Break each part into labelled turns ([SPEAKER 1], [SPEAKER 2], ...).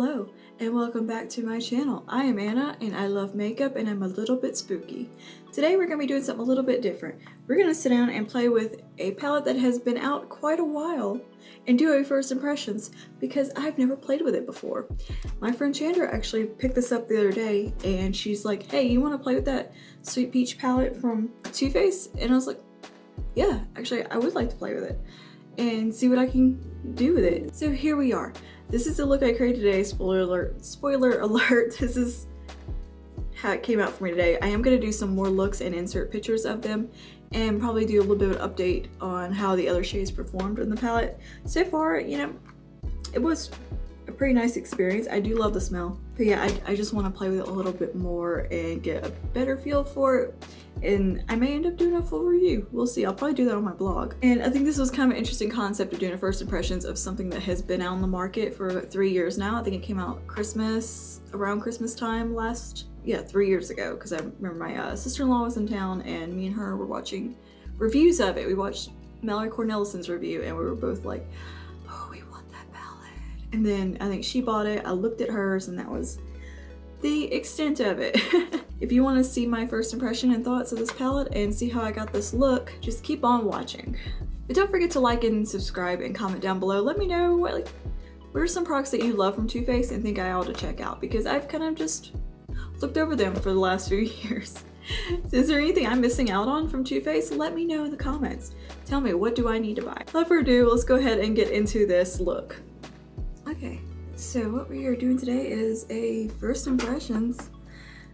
[SPEAKER 1] Hello and welcome back to my channel. I am Anna and I love makeup and I'm a little bit spooky. Today we're going to be doing something a little bit different. We're going to sit down and play with a palette that has been out quite a while and do a first impressions because I've never played with it before. My friend Chandra actually picked this up the other day and she's like, hey, you want to play with that Sweet Peach palette from Toofaced? And I was like, yeah, actually I would like to play with it and see what I can do with it. So here we are. This is the look I created today. Spoiler alert, this is how it came out for me today. I am going to do some more looks and insert pictures of them and probably do a little bit of an update on how the other shades performed in the palette. So far, you know, it was a pretty nice experience. I do love the smell. But yeah, I just want to play with it a little bit more and get a better feel for it. And I may end up doing a full review. We'll see. I'll probably do that on my blog. And I think this was kind of an interesting concept of doing a first impressions of something that has been out on the market for about 3 years now. I think it came out around Christmas time 3 years ago, because I remember my sister-in-law was in town and me and her were watching reviews of it. We watched Mallory Cornelison's review and we were both like, oh, we want that palette. And then I think she bought it. I looked at hers and that was the extent of it. If you want to see my first impression and thoughts of this palette and see how I got this look, just keep on watching. But don't forget to like and subscribe and comment down below. Let me know what are some products that you love from Too Faced and think I ought to check out, because I've kind of just looked over them for the last few years. So is there anything I'm missing out on from Too Faced? Let me know in the comments. Tell me, what do I need to buy? Without further ado, let's go ahead and get into this look. Okay, so what we are doing today is a first impressions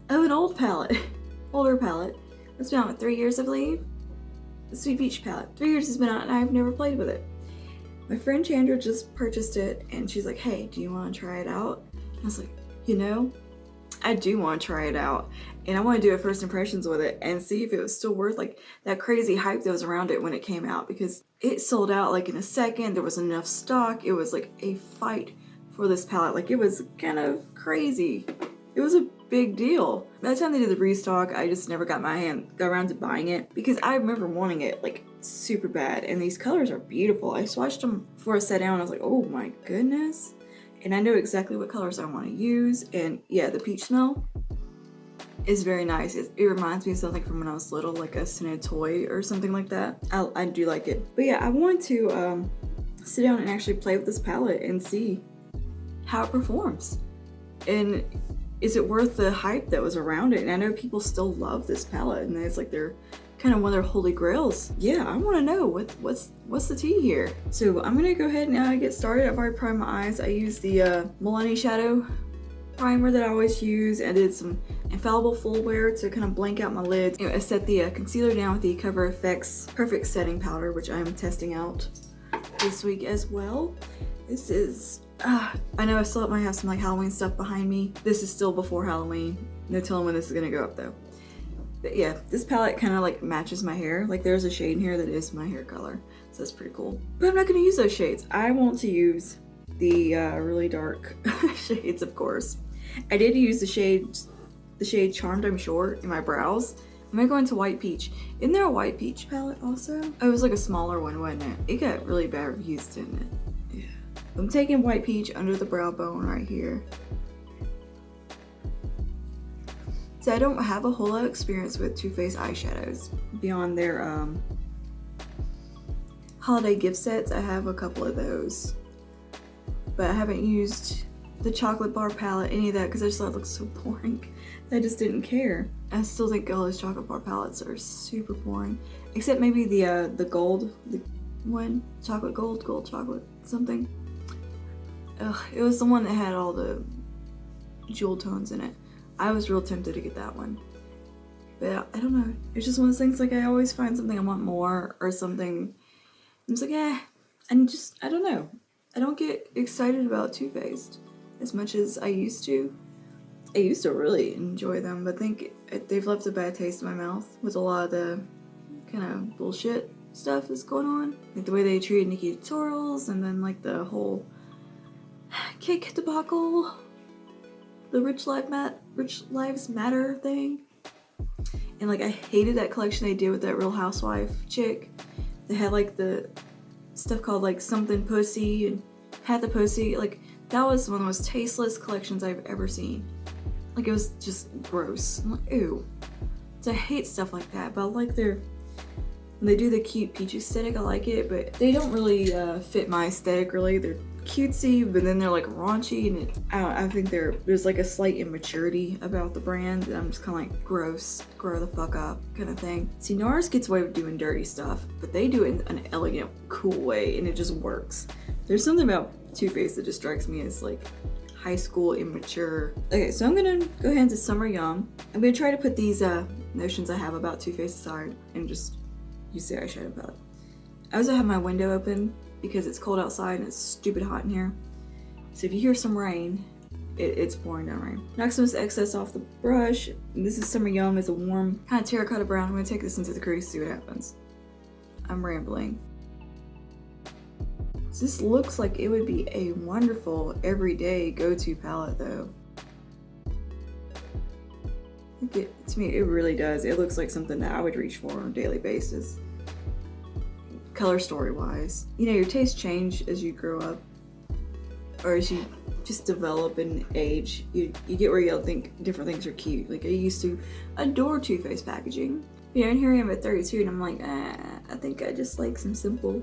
[SPEAKER 1] of an older palette. It's been out for 3 years, I believe. The Sweet Peach palette. 3 years has been out and I've never played with it. My friend Chandra just purchased it and she's like, hey, do you want to try it out? And I was like, you know, I do want to try it out and I want to do a first impressions with it and see if it was still worth like that crazy hype that was around it when it came out, because it sold out like in a second. There was enough stock. It was like a fight for this palette. Like, it was kind of crazy. It was a big deal. By the time they did the restock, I just never got around to buying it, because I remember wanting it like super bad. And these colors are beautiful. I swatched them before I sat down. I was like, oh my goodness. And I know exactly what colors I want to use. And yeah, the peach smell is very nice. It reminds me of something from when I was little, like a scented toy or something like that. I do like it. But yeah, I want to sit down and actually play with this palette and see how it performs. And is it worth the hype that was around it? And I know people still love this palette and it's like they're kind of one of their holy grails. Yeah, I want to know what's the tea here. So I'm gonna go ahead and get started. I've already primed my eyes. I used the Milani Shadow primer that I always use. I did some Infallible Full Wear to kind of blank out my lids. Anyway, I set the concealer down with the Cover FX Perfect Setting Powder, which I'm testing out this week as well. This is I know I might have some like Halloween stuff behind me. This is still before Halloween. No telling when this is gonna go up though. But yeah, this palette kind of like matches my hair. Like, there's a shade in here that is my hair color. So that's pretty cool. But I'm not gonna use those shades. I want to use the really dark shades, of course. I did use the shade Charmed I'm Sure in my brows. I'm gonna go into White Peach. Isn't there a White Peach palette also? Oh, it was like a smaller one, wasn't it? It got really bad reviews, didn't it? I'm taking White Peach under the brow bone right here. So I don't have a whole lot of experience with Too Faced eyeshadows beyond their holiday gift sets. I have a couple of those, but I haven't used the chocolate bar palette, any of that, because I just thought it looked so boring. I just didn't care. I still think all those chocolate bar palettes are super boring, except maybe the gold, the one, chocolate gold chocolate something. Ugh, it was the one that had all the jewel tones in it. I was real tempted to get that one. But I don't know. It's just one of those things, like, I always find something I want more or something. I'm just like, I don't know. I don't get excited about Too Faced as much as I used to. I used to really enjoy them, but I think they've left a bad taste in my mouth with a lot of the kind of bullshit stuff that's going on. Like the way they treated Nikki Tutorials, and then like the whole cake debacle, the Rich Lives Matter thing. And like, I hated that collection they did with that Real Housewife chick. They had like the stuff called like something pussy and had the pussy. Like, That was one of the most tasteless collections I've ever seen. Like, it was just gross. I'm like, ew. So I hate stuff like that, but I like when they do the cute peach aesthetic, I like it, but they don't really fit my aesthetic really. They're cutesy, but then they're like raunchy, and I think there's like a slight immaturity about the brand that I'm just kind of like, gross, grow the fuck up kind of thing. See, NARS gets away with doing dirty stuff, but they do it in an elegant, cool way, and it just works. There's something about Too Faced that just strikes me as like high school immature. Okay, so I'm gonna go ahead into Summer Yum. I'm gonna try to put these notions I have about Too Faced aside and just use the eyeshadow palette. I also have my window open because it's cold outside and it's stupid hot in here. So if you hear some rain, it's pouring down rain. Knock some of this excess off the brush. And this is Summer Yum. It's a warm kind of terracotta brown. I'm gonna take this into the crease, see what happens. I'm rambling. So this looks like it would be a wonderful everyday go-to palette though. To me, it really does. It looks like something that I would reach for on a daily basis. Color story wise. You know, your tastes change as you grow up, or as you just develop and age. You get where you'll think different things are cute. Like, I used to adore Too Faced packaging. You know, and here I am at 32 and I'm like, I think I just like some simple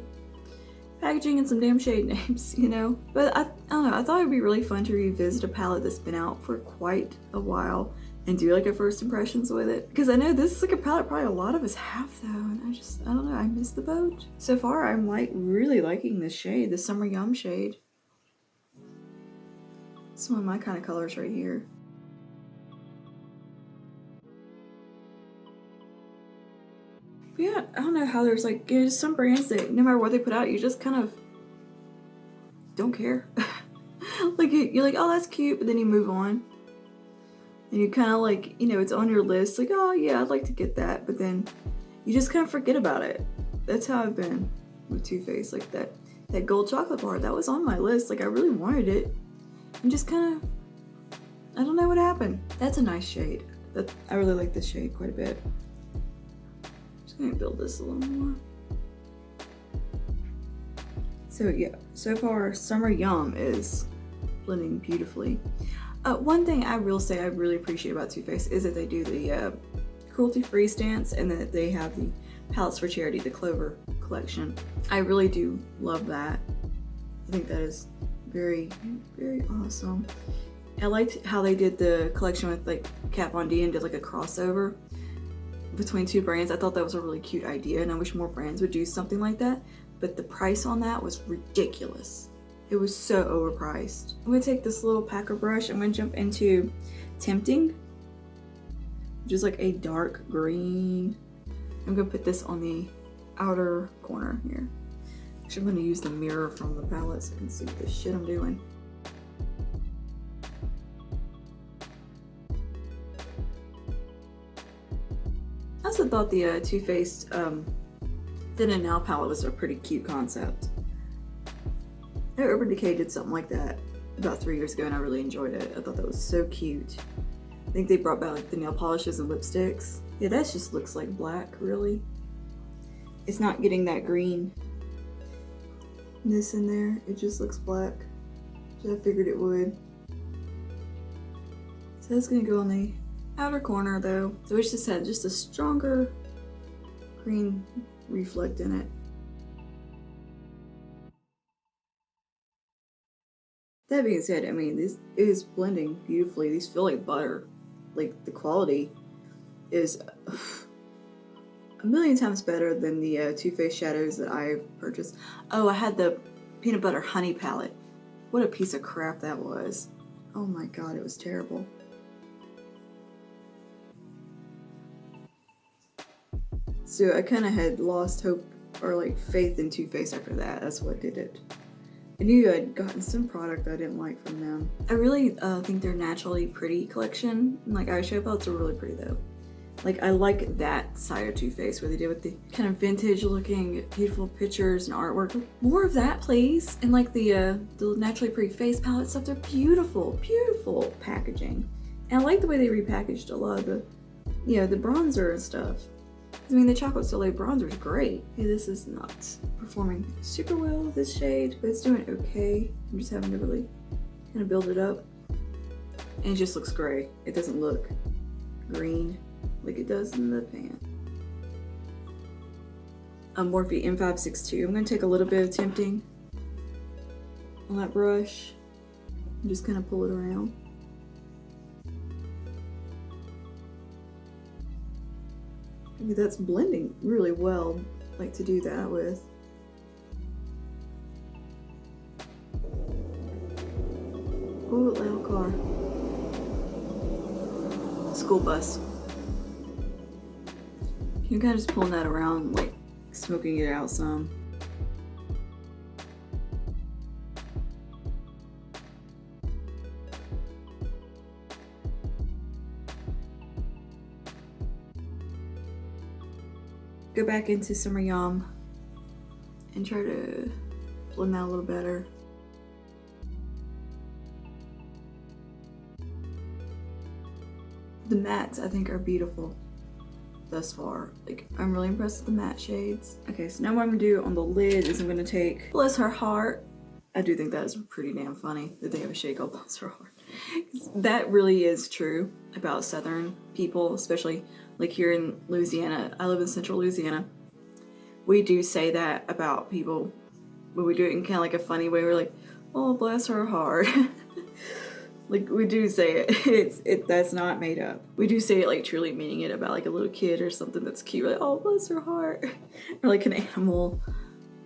[SPEAKER 1] packaging and some damn shade names, you know? But I don't know, I thought it'd be really fun to revisit a palette that's been out for quite a while and do like a first impressions with it. Because I know this is like a palette probably a lot of us have though, and I don't know, I missed the boat. So far I'm like really liking this shade, the Summer Yum shade. It's one of my kind of colors right here. But yeah, I don't know how there's like, you know, just some brands that no matter what they put out, you just kind of don't care. Like you're like, oh, that's cute, but then you move on. And you kind of like, you know, it's on your list, like, oh yeah, I'd like to get that, but then you just kind of forget about it. That's how I've been with Too Faced. Like that gold chocolate bar, that was on my list. Like, I really wanted it, and just kind of, I don't know what happened. That's a nice shade. I really like this shade quite a bit. Just gonna build this a little more. So yeah, so far Summer Yum is blending beautifully. One thing I will say I really appreciate about Too Faced is that they do the cruelty-free stance, and that they have the palettes for charity, the Clover collection. I really do love that. I think that is very, very awesome. I liked how they did the collection with like Kat Von D and did like a crossover between two brands. I thought that was a really cute idea, and I wish more brands would do something like that, but the price on that was ridiculous. It was so overpriced. I'm gonna take this little packer brush. I'm gonna jump into Tempting, which is like a dark green. I'm gonna put this on the outer corner here. Actually, I'm gonna use the mirror from the palette so I can see what the shit I'm doing. I also thought the Too Faced Then and Now palette was a pretty cute concept. Urban Decay did something like that about 3 years ago, and I really enjoyed it. I thought that was so cute. I think they brought back like the nail polishes and lipsticks. Yeah, that just looks like black, really. It's not getting that greenness in there. It just looks black. So I figured it would. So that's gonna go on the outer corner though. So it just had just a stronger green reflect in it. That being said, I mean, this is blending beautifully. These feel like butter. Like, the quality is a million times better than the Too Faced shadows that I purchased. Oh, I had the peanut butter honey palette. What a piece of crap that was. Oh my god, it was terrible. So I kind of had lost hope or like faith in Too Faced after that. That's what did it. I knew I'd gotten some product I didn't like from them. I really think their Naturally Pretty collection, and like eyeshadow palettes, are really pretty though. Like, I like that side of Too Faced where they did with the kind of vintage looking beautiful pictures and artwork. More of that, please. And like the Naturally Pretty face palette stuff, they're beautiful, beautiful packaging. And I like the way they repackaged a lot of the, you know, the bronzer and stuff. I mean, the Chocolate Soleil bronzer is great. Hey, this is not performing super well with this shade, but it's doing okay. I'm just having to really Gonna build it up. And it just looks gray. It doesn't look green like it does in the pan. Morphe M562. I'm gonna take a little bit of tinting on that brush and just kind of pull it around. Maybe that's blending really well, like to do that with. Ooh, loud car. School bus. You're kind of just pulling that around, like smoking it out some. Go back into Summer Yum and try to blend that a little better. The mattes I think are beautiful thus far. Like, I'm really impressed with the matte shades. Okay, so now what I'm gonna do on the lid is I'm gonna take Bless Her Heart. I do think that is pretty damn funny that they have a shade called Bless Her Heart. That really is true about Southern people, especially like here in Louisiana. I live in central Louisiana. We do say that about people, but we do it in kind of like a funny way. We're like, oh, bless her heart. Like, we do say it. That's not made up. We do say it like truly meaning it about like a little kid or something that's cute. We're like, oh, bless her heart. Or like an animal.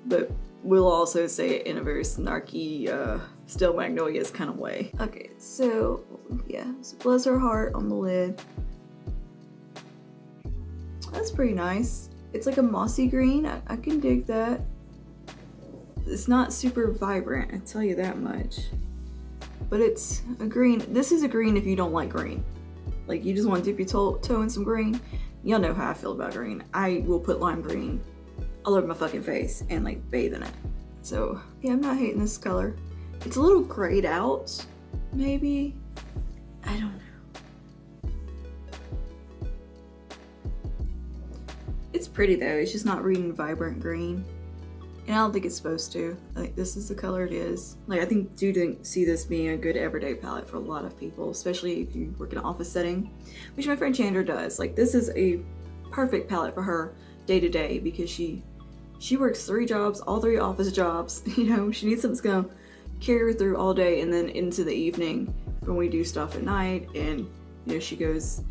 [SPEAKER 1] But we'll also say it in a very snarky, Still Magnolias kind of way. Okay, so yeah, so bless her heart on the lid. That's pretty nice. It's like a mossy green. I can dig that. It's not super vibrant, I tell you that much. But it's a green. This is a green if you don't like green. Like, you just want to dip your toe in some green. Y'all know how I feel about green. I will put lime green all over my fucking face and like bathe in it. So yeah, I'm not hating this color. It's a little grayed out, maybe. I don't know. It's pretty though. It's just not reading vibrant green. And I don't think it's supposed to. Like, this is the color it is. Like, I think do see this being a good everyday palette for a lot of people, especially if you work in an office setting, which my friend Chandra does. Like, this is a perfect palette for her day to day because she works 3 jobs, all 3 office jobs. You know, she needs something that's gonna carry her through all day and then into the evening when we do stuff at night, and you know, she goes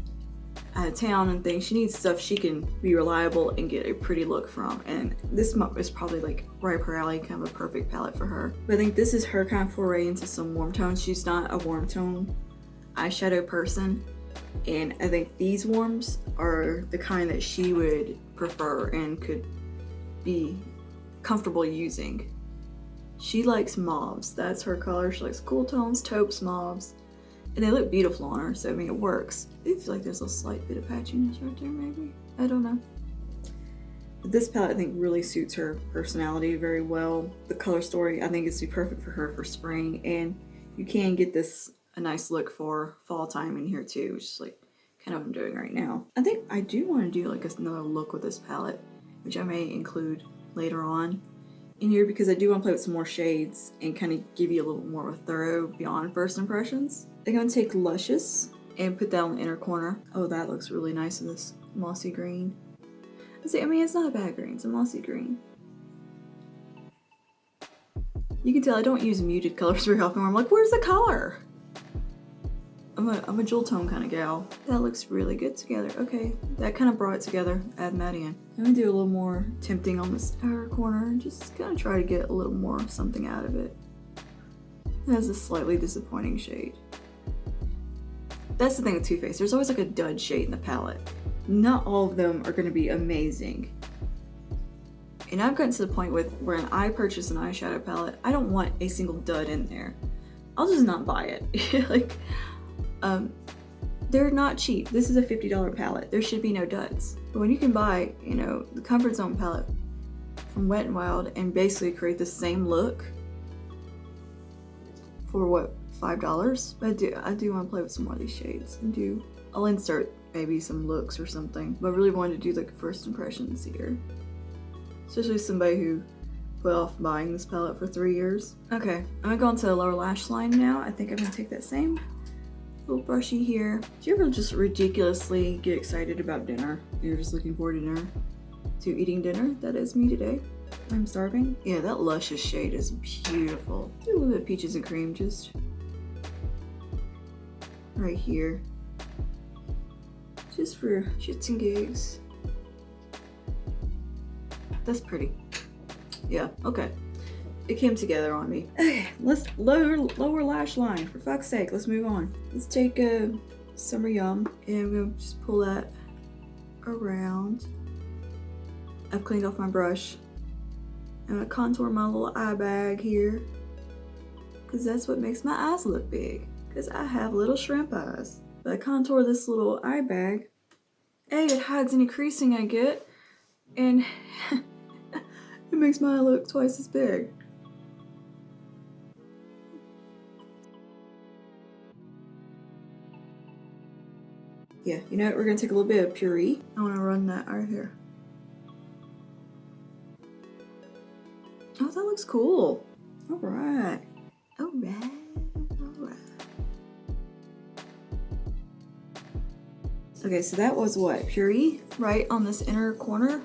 [SPEAKER 1] out of town and things. She needs stuff she can be reliable and get a pretty look from, and this is probably like right up her alley, kind of a perfect palette for her. But I think this is her kind of foray into some warm tones. She's not a warm tone eyeshadow person, and I think these warms are the kind that she would prefer and could be comfortable using. She likes mauves. That's her color. She likes cool tones, taupes, mauves. And they look beautiful on her, so I mean, it works. I feel like there's a slight bit of patchiness right there, maybe. I don't know. But this palette, I think, really suits her personality very well. The color story, I think, is perfect for her for spring. And you can get this a nice look for fall time in here too, which is like kind of what I'm doing right now. I think I do want to do like another look with this palette, which I may include later on in here, because I do want to play with some more shades and kind of give you a little more of a thorough beyond first impressions. I'm going to take Luscious and put that on the inner corner. Oh, that looks really nice in this mossy green. I mean, it's not a bad green, it's a mossy green. You can tell I don't use muted colors very often where I'm like, where's the color? I'm a jewel tone kind of gal. That looks really good together. Okay, that kind of brought it together, adding that in. I'm gonna do a little more tempting on this outer corner and just kind of try to get a little more something out of it. It has a slightly disappointing shade. That's the thing with Too Faced. There's always like a dud shade in the palette. Not all of them are gonna be amazing. And I've gotten to the point with when I purchase an eyeshadow palette, I don't want a single dud in there. I'll just not buy it. Like, they're not cheap. This is a $50 palette. There should be no duds. But when you can buy, you know, the Comfort Zone palette from Wet n Wild and basically create the same look for what, $5? I do want to play with some more of these shades and I'll insert maybe some looks or something. But I really wanted to do like first impressions here. Especially somebody who put off buying this palette for 3 years. Okay, I'm gonna go into the lower lash line now. I think I'm gonna take that same little brushy here. Do you ever just ridiculously get excited about dinner? You're just looking forward to dinner? To eating dinner? That is me today. I'm starving. Yeah, that luscious shade is beautiful. A little bit of peaches and cream just right here. Just for shits and gigs. That's pretty. Yeah, okay. It came together on me. Okay, let's lower lash line. For fuck's sake, let's move on. Let's take a Summer Yum and I'm gonna just pull that around. I've cleaned off my brush. I'm gonna contour my little eye bag here because that's what makes my eyes look big, because I have little shrimp eyes. But I contour this little eye bag. A, it hides any creasing I get, and it makes my eye look twice as big. Yeah, you know what? We're gonna take a little bit of Puree. I wanna run that right here. Oh, that looks cool. All right. All right. All right. Okay, so that was what? Puree right on this inner corner.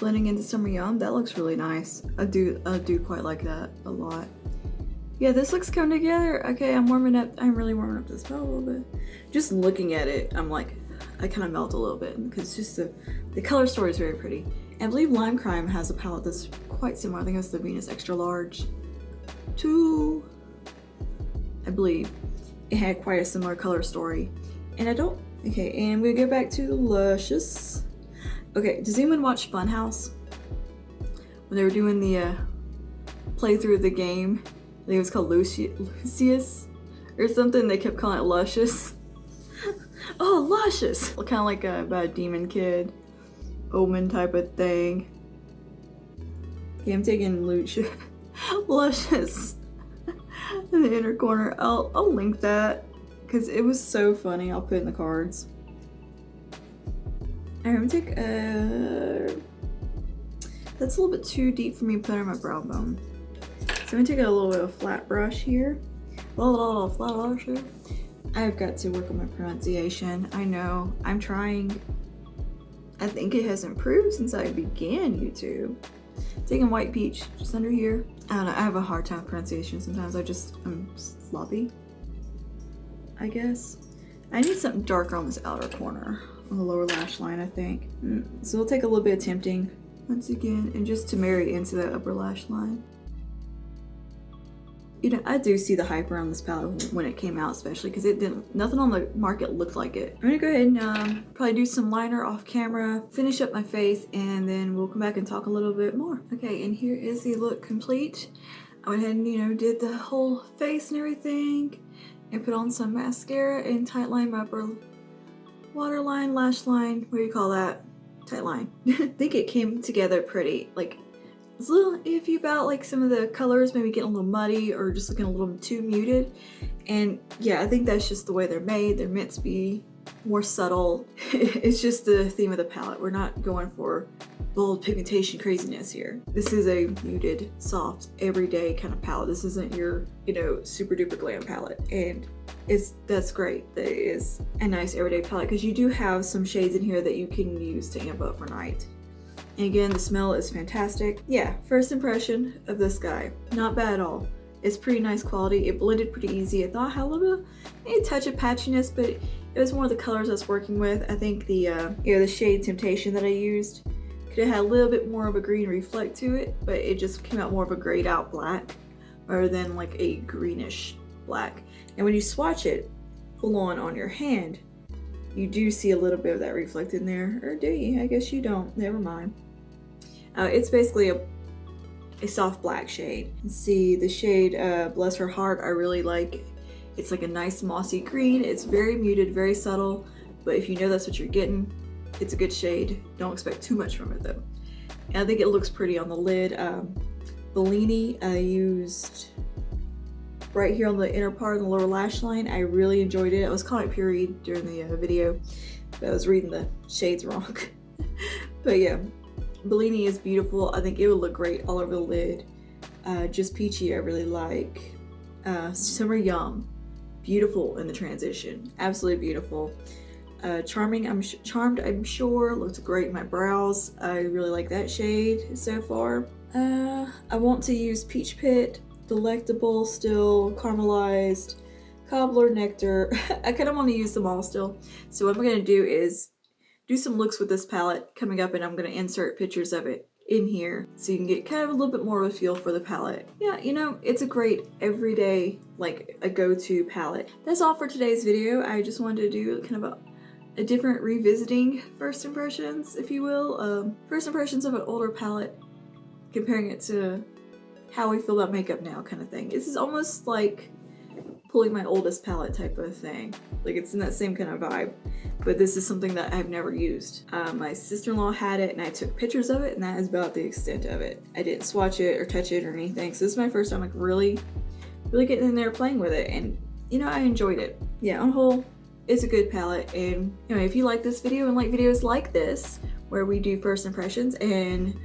[SPEAKER 1] Blending into Summer Yum. That looks really nice. I do quite like that a lot. Yeah, this looks coming together. Okay, I'm really warming up this palette a little bit. Just looking at it, I'm like, I kind of melt a little bit because just the color story is very pretty. And I believe Lime Crime has a palette that's quite similar. I think it's the Venus Extra Large 2. I believe it had quite a similar color story. And okay, and we go back to Luscious. Okay, does anyone watch Funhouse? When they were doing the playthrough of the game, I think it was called Lucius or something. They kept calling it Luscious. Oh, Luscious! Kind of like about a demon kid, omen type of thing. Okay, I'm taking Luscious in the inner corner. I'll link that because it was so funny. I'll put it in the cards. Alright, I'm gonna take that's a little bit too deep for me to put on my brow bone. So I'm gonna take a little bit of flat brush here. Flat brush here. I've got to work on my pronunciation. I know, I'm trying. I think it has improved since I began YouTube. Taking White Peach just under here. I don't know, I have a hard time with pronunciation sometimes. I'm sloppy, I guess. I need something darker on this outer corner, on the lower lash line, I think. So we'll take a little bit of Tempting once again, and just to marry into that upper lash line. You know, I do see the hype around this palette when it came out, especially because nothing on the market looked like it. I'm gonna go ahead and probably do some liner off camera, finish up my face, and then we'll come back and talk a little bit more. Okay, and here is the look complete. I went ahead and, you know, did the whole face and everything, and put on some mascara and tight line my upper waterline, lash line, what do you call that? Tight line. I think it came together pretty. Like, it's a little iffy about like some of the colors maybe getting a little muddy or just looking a little too muted. And yeah, I think that's just the way they're made. They're meant to be more subtle. It's just the theme of the palette. We're not going for bold pigmentation craziness here. This is a muted, soft, everyday kind of palette. This isn't your, you know, super duper glam palette. And that's great. That is a nice everyday palette because you do have some shades in here that you can use to amp up for night. And again, the smell is fantastic. Yeah, first impression of this guy, not bad at all. It's pretty nice quality. It blended pretty easy. I thought I had a little bit, maybe a touch of patchiness, but it was more of the colors I was working with. I think the the shade Temptation that I used could have had a little bit more of a green reflect to it, but it just came out more of a grayed out black rather than like a greenish black. And when you swatch it full on your hand, you do see a little bit of that reflected in there. Or do you? I guess you don't. Never mind. It's basically a soft black shade. You see the shade Bless Her Heart, I really like. It's like a nice mossy green. It's very muted, very subtle, but if you know that's what you're getting, it's a good shade. Don't expect too much from it though. And I think it looks pretty on the lid. Bellini I used right here on the inner part of the lower lash line. I really enjoyed it. I was calling it Puree during the video, but I was reading the shades wrong. But yeah, Bellini is beautiful. I think it would look great all over the lid. Just Peachy I really like. Summer Yum, beautiful in the transition, absolutely beautiful. Charming, Charmed, I'm sure, looks great in my brows. I really like that shade so far. I want to use Peach Pit, Delectable still, Caramelized, Cobbler, Nectar. I kind of want to use them all still. So what I'm going to do is do some looks with this palette coming up, and I'm going to insert pictures of it in here so you can get kind of a little bit more of a feel for the palette. Yeah, you know, it's a great everyday, like a go-to palette. That's all for today's video. I just wanted to do kind of a different revisiting first impressions, if you will. First impressions of an older palette, comparing it to how we feel about makeup now kind of thing. This is almost like pulling my oldest palette type of thing. Like, it's in that same kind of vibe, but this is something that I've never used. My sister-in-law had it and I took pictures of it, and that is about the extent of it. I didn't swatch it or touch it or anything, so this is my first time like really getting in there playing with it, and you know, I enjoyed it. Yeah, on the whole, it's a good palette. And you know, if you like this video and like videos like this where we do first impressions, and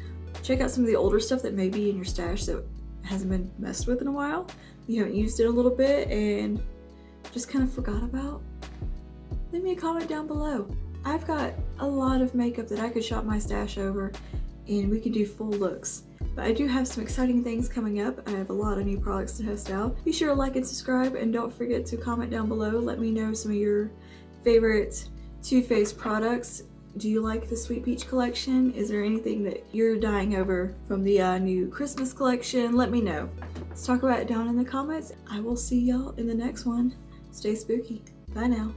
[SPEAKER 1] check out some of the older stuff that may be in your stash that hasn't been messed with in a while, you haven't used it a little bit and just kind of forgot about, leave me a comment down below. I've got a lot of makeup that I could shop my stash over and we could do full looks. But I do have some exciting things coming up. I have a lot of new products to test out. Be sure to like and subscribe, and don't forget to comment down below. Let me know some of your favorite Too Faced products. Do you like the Sweet Peach collection? Is there anything that you're dying over from the new Christmas collection? Let me know. Let's talk about it down in the comments. I will see y'all in the next one. Stay spooky. Bye now.